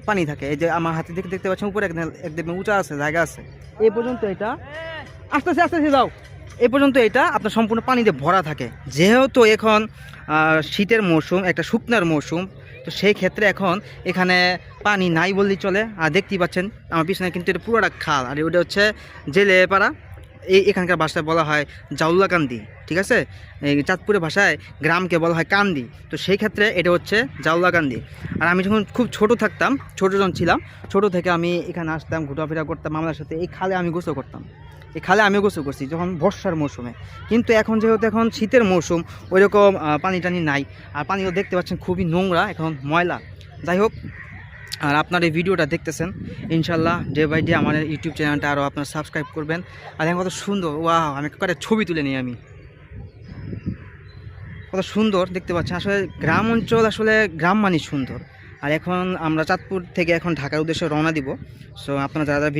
পানি থাকে। এই যে আমার হাতে দেখতে পাচ্ছেন উপরে একদম উঁচা আছে, জায়গা আছে, এই পর্যন্ত এটা আস্তে আস্তে আস্তে আস্তে যাও, এই পর্যন্ত এটা আপনার সম্পূর্ণ পানি দিয়ে ভরা থাকে। যেহেতু এখন শীতের মৌসুম, একটা শুকনার মৌসুম, তো সেই ক্ষেত্রে এখন এখানে পানি নাই বললেই চলে। আর দেখতেই পাচ্ছেন আমার পিছনে কিন্তু এটা পুরোটা খাল, আর ওটা হচ্ছে জেলেপাড়া। এখানকার ভাষায় বলা হয় জাউলাকান্দি, ঠিক আছে। এই চাঁদপুরের ভাষায় গ্রামকে বলা হয় কান্দি, তো সেই ক্ষেত্রে এটা হচ্ছে জাউলাকান্দি। আর আমি যখন খুব ছোট থাকতাম, ছোটো যখন ছিলাম, ছোট থেকে আমি এখানে আসতাম, ঘোরাফেরা করতাম মামার সাথে, এই খালে আমি গোসল করতাম। এই খালে আমিও গোসল করছি যখন বর্ষার মৌসুমে। কিন্তু এখন যেহেতু এখন শীতের মৌসুম, ওই রকম পানি টানি নাই। আর পানিও দেখতে পাচ্ছেন খুবই নোংরা, এখন ময়লা। যাই হোক, আর আপনার এই ভিডিওটা দেখতেছেন, ইনশাল্লাহ ডে বাই ডে আমার ইউটিউব চ্যানেলটা আরও আপনারা সাবস্ক্রাইব করবেন। আর এখন কত সুন্দর, ওয়াও, আমি কয়েকটা ছবি তুলে নিই, আমি কত সুন্দর দেখতে পাচ্ছেন। আসলে গ্রাম অঞ্চল, আসলে গ্রাম মানে সুন্দর। আর এখন আমরা চাঁদপুর থেকে এখন ঢাকার উদ্দেশ্যে রওনা দিব। সো আপনারা যারা ভিডিও